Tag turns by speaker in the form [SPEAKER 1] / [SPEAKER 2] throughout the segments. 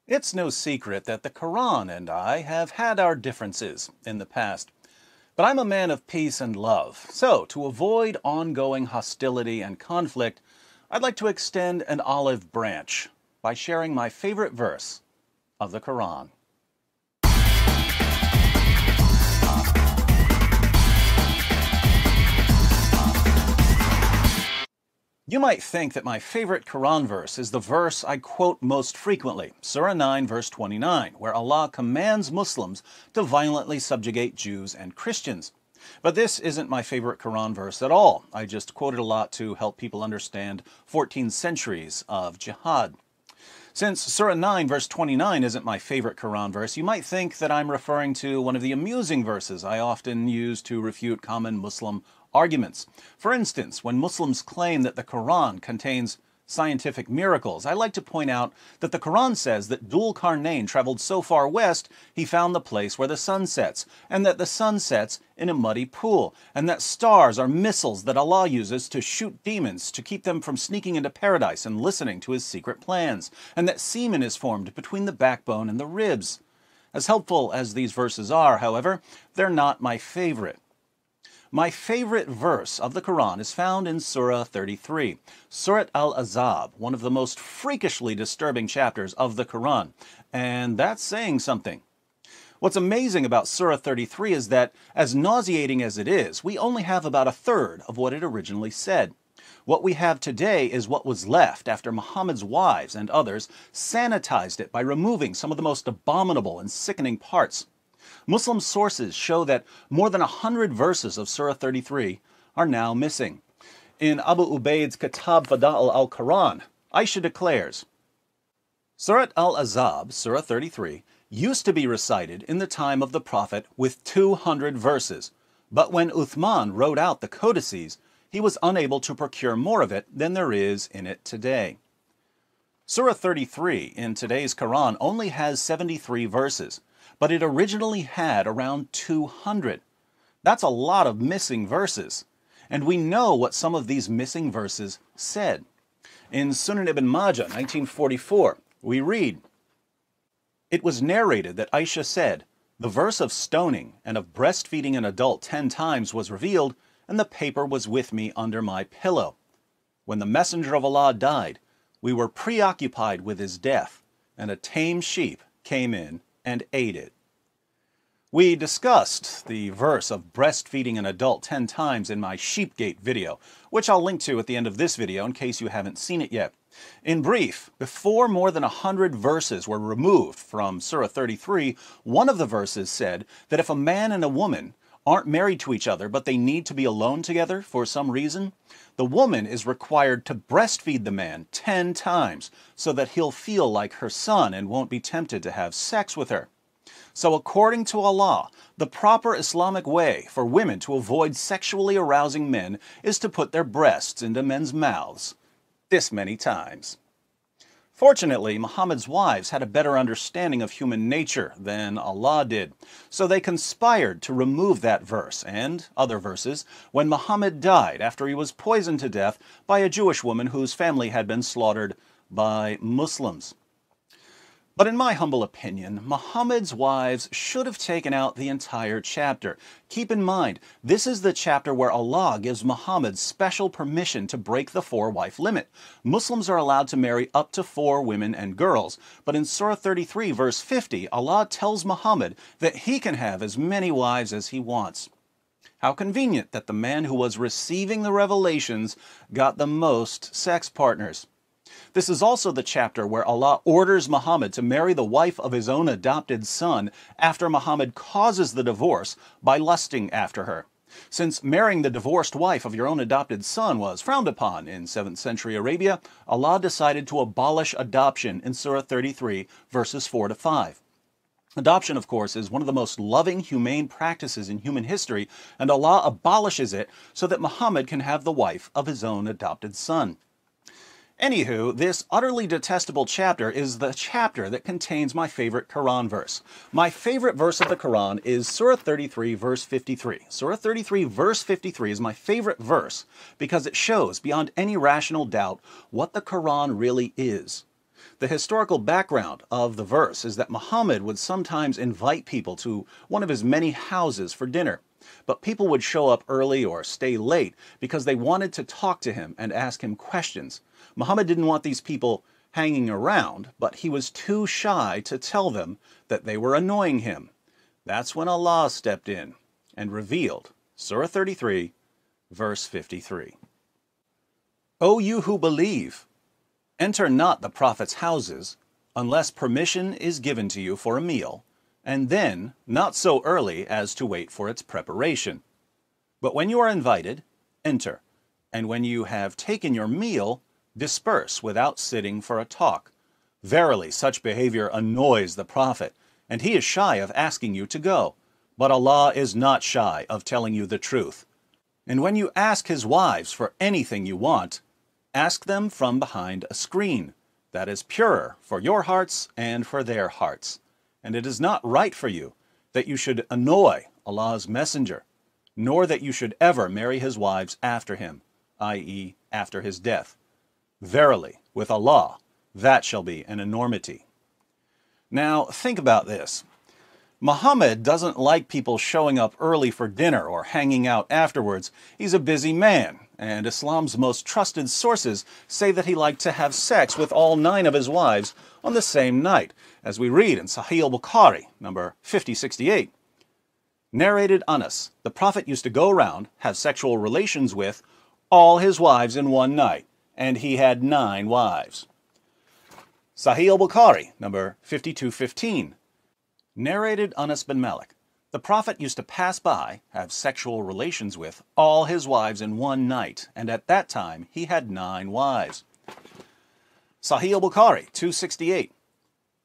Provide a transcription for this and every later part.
[SPEAKER 1] It's no secret that the Quran and I have had our differences in the past. But I'm a man of peace and love, so to avoid ongoing hostility and conflict, I'd like to extend an olive branch by sharing my favorite verse of the Quran. You might think that my favorite Quran verse is the verse I quote most frequently, Surah 9, verse 29, where Allah commands Muslims to violently subjugate Jews and Christians. But this isn't my favorite Quran verse at all. I just quote it a lot to help people understand 14 centuries of jihad. Since Surah 9, verse 29 isn't my favorite Quran verse, you might think that I'm referring to one of the amusing verses I often use to refute common Muslim arguments. For instance, when Muslims claim that the Quran contains scientific miracles, I like to point out that the Quran says that Dhul Qarnayn traveled so far west he found the place where the sun sets, and that the sun sets in a muddy pool, and that stars are missiles that Allah uses to shoot demons to keep them from sneaking into paradise and listening to his secret plans, and that semen is formed between the backbone and the ribs. As helpful as these verses are, however, they're not my favorite. My favorite verse of the Quran is found in Surah 33, Surat Al-Ahzab, one of the most freakishly disturbing chapters of the Quran, and that's saying something. What's amazing about Surah 33 is that, as nauseating as it is, we only have about a third of what it originally said. What we have today is what was left after Muhammad's wives and others sanitized it by removing some of the most abominable and sickening parts. Muslim sources show that more than 100 verses of Surah 33 are now missing. In Abu Ubaid's Kitab Fada'il al-Quran, Aisha declares, Surat al-Ahzab, Surah 33, used to be recited in the time of the Prophet with 200 verses, but when Uthman wrote out the codices, he was unable to procure more of it than there is in it today. Surah 33 in today's Quran only has 73 verses, but it originally had around 200. That's a lot of missing verses. And we know what some of these missing verses said. In Sunan ibn Majah, 1944, we read, It was narrated that Aisha said, the verse of stoning and of breastfeeding an adult 10 times was revealed, and the paper was with me under my pillow. When the Messenger of Allah died, we were preoccupied with his death, and a tame sheep came in and ate it. We discussed the verse of breastfeeding an adult 10 times in my Sheepgate video, which I'll link to at the end of this video in case you haven't seen it yet. In brief, before more than 100 verses were removed from Surah 33, one of the verses said that if a man and a woman aren't married to each other but they need to be alone together for some reason, the woman is required to breastfeed the man 10 times so that he'll feel like her son and won't be tempted to have sex with her. So according to Allah, the proper Islamic way for women to avoid sexually arousing men is to put their breasts into men's mouths this many times. Fortunately, Muhammad's wives had a better understanding of human nature than Allah did, so they conspired to remove that verse and other verses when Muhammad died after he was poisoned to death by a Jewish woman whose family had been slaughtered by Muslims. But in my humble opinion, Muhammad's wives should have taken out the entire chapter. Keep in mind, this is the chapter where Allah gives Muhammad special permission to break the 4-wife limit. Muslims are allowed to marry up to 4 women and girls, but in Surah 33, verse 50, Allah tells Muhammad that he can have as many wives as he wants. How convenient that the man who was receiving the revelations got the most sex partners. This is also the chapter where Allah orders Muhammad to marry the wife of his own adopted son after Muhammad causes the divorce by lusting after her. Since marrying the divorced wife of your own adopted son was frowned upon in 7th century Arabia, Allah decided to abolish adoption in Surah 33, verses 4 to 5. Adoption, of course, is one of the most loving, humane practices in human history, and Allah abolishes it so that Muhammad can have the wife of his own adopted son. Anywho, this utterly detestable chapter is the chapter that contains my favorite Quran verse. My favorite verse of the Quran is Surah 33, verse 53. Surah 33, verse 53 is my favorite verse because it shows beyond any rational doubt what the Quran really is. The historical background of the verse is that Muhammad would sometimes invite people to one of his many houses for dinner, but people would show up early or stay late because they wanted to talk to him and ask him questions. Muhammad didn't want these people hanging around, but he was too shy to tell them that they were annoying him. That's when Allah stepped in and revealed Surah 33, verse 53. O you who believe, enter not the Prophet's houses unless permission is given to you for a meal, and then not so early as to wait for its preparation. But when you are invited, enter, and when you have taken your meal, disperse without sitting for a talk. Verily, such behavior annoys the Prophet, and he is shy of asking you to go. But Allah is not shy of telling you the truth. And when you ask his wives for anything you want, ask them from behind a screen that is purer for your hearts and for their hearts. And it is not right for you that you should annoy Allah's messenger, nor that you should ever marry his wives after him, i.e., after his death. Verily, with Allah, that shall be an enormity. Now, think about this. Muhammad doesn't like people showing up early for dinner or hanging out afterwards. He's a busy man, and Islam's most trusted sources say that he liked to have sex with all 9 of his wives on the same night, as we read in Sahih al-Bukhari, number 5068. Narrated Anas, the Prophet used to go around, have sexual relations with all his wives in one night, and he had 9 wives. Sahih al-Bukhari, number 5215. Narrated Anas bin Malik, the Prophet used to pass by, have sexual relations with all his wives in one night, and at that time he had 9 wives. Sahih al-Bukhari, 268.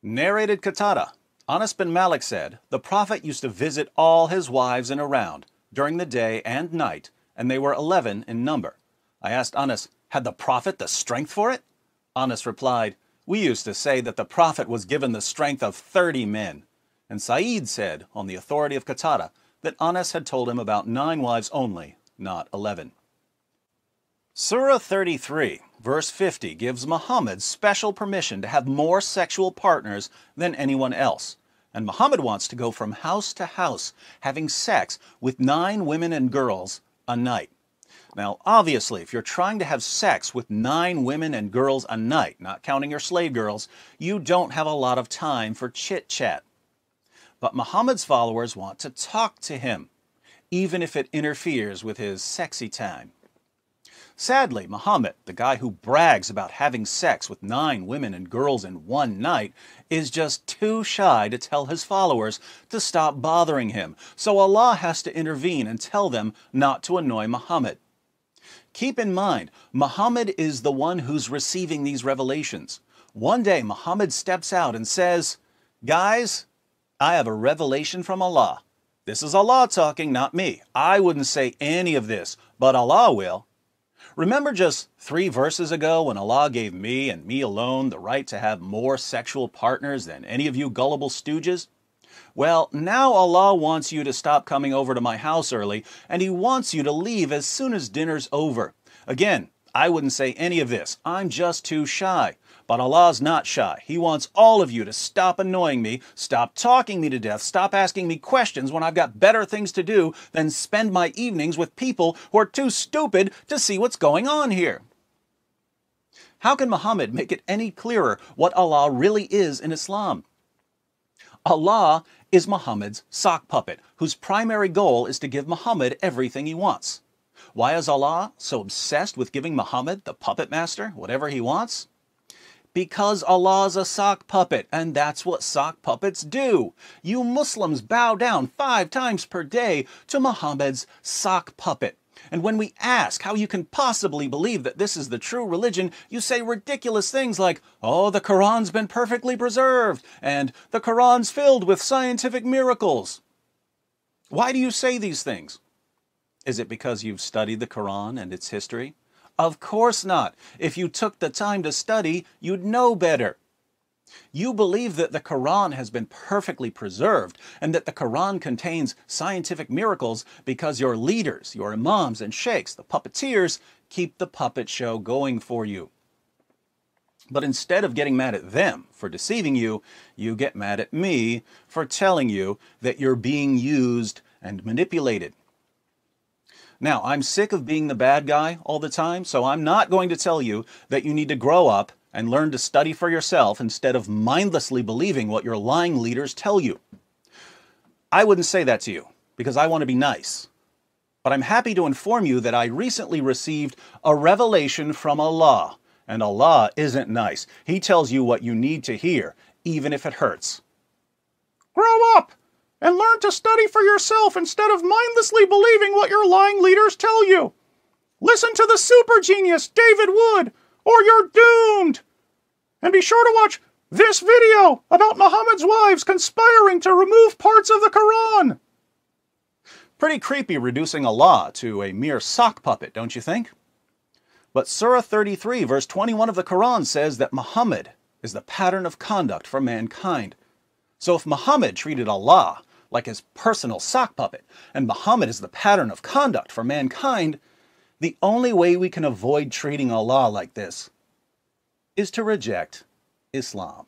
[SPEAKER 1] Narrated Qatada, Anas bin Malik said, the Prophet used to visit all his wives in a round, during the day and night, and they were 11 in number. I asked Anas, had the Prophet the strength for it? Anas replied, we used to say that the Prophet was given the strength of 30 men. And Sa'id said, on the authority of Qatada, that Anas had told him about 9 wives only, not 11. Surah 33, verse 50, gives Muhammad special permission to have more sexual partners than anyone else. And Muhammad wants to go from house to house, having sex with 9 women and girls a night. Now, obviously, if you're trying to have sex with 9 women and girls a night, not counting your slave girls, you don't have a lot of time for chit-chat. But Muhammad's followers want to talk to him, even if it interferes with his sexy time. Sadly, Muhammad, the guy who brags about having sex with 9 women and girls in one night, is just too shy to tell his followers to stop bothering him, so Allah has to intervene and tell them not to annoy Muhammad. Keep in mind, Muhammad is the one who's receiving these revelations. One day, Muhammad steps out and says, guys, I have a revelation from Allah. This is Allah talking, not me. I wouldn't say any of this, but Allah will. Remember just 3 verses ago when Allah gave me and me alone the right to have more sexual partners than any of you gullible stooges? Well, now Allah wants you to stop coming over to my house early, and He wants you to leave as soon as dinner's over. Again, I wouldn't say any of this. I'm just too shy. But Allah's not shy. He wants all of you to stop annoying me, stop talking me to death, stop asking me questions when I've got better things to do than spend my evenings with people who are too stupid to see what's going on here. How can Muhammad make it any clearer what Allah really is in Islam? Allah is Muhammad's sock puppet, whose primary goal is to give Muhammad everything he wants. Why is Allah so obsessed with giving Muhammad, the puppet master, whatever he wants? Because Allah's a sock puppet, and that's what sock puppets do. You Muslims bow down 5 times per day to Muhammad's sock puppet. And when we ask how you can possibly believe that this is the true religion, you say ridiculous things like, oh, the Quran's been perfectly preserved, and the Quran's filled with scientific miracles. Why do you say these things? Is it because you've studied the Quran and its history? Of course not. If you took the time to study, you'd know better. You believe that the Quran has been perfectly preserved and that the Quran contains scientific miracles because your leaders, your imams and sheikhs, the puppeteers, keep the puppet show going for you. But instead of getting mad at them for deceiving you, you get mad at me for telling you that you're being used and manipulated. Now, I'm sick of being the bad guy all the time, so I'm not going to tell you that you need to grow up and learn to study for yourself instead of mindlessly believing what your lying leaders tell you. I wouldn't say that to you because I want to be nice. But I'm happy to inform you that I recently received a revelation from Allah. And Allah isn't nice. He tells you what you need to hear, even if it hurts. Grow up and learn to study for yourself instead of mindlessly believing what your lying leaders tell you. Listen to the super genius David Wood, or you're doomed. And be sure to watch this video about Muhammad's wives conspiring to remove parts of the Quran. Pretty creepy reducing Allah to a mere sock puppet, don't you think? But Surah 33, verse 21 of the Quran says that Muhammad is the pattern of conduct for mankind. So if Muhammad treated Allah like his personal sock puppet, and Muhammad is the pattern of conduct for mankind, the only way we can avoid treating Allah like this is to reject Islam.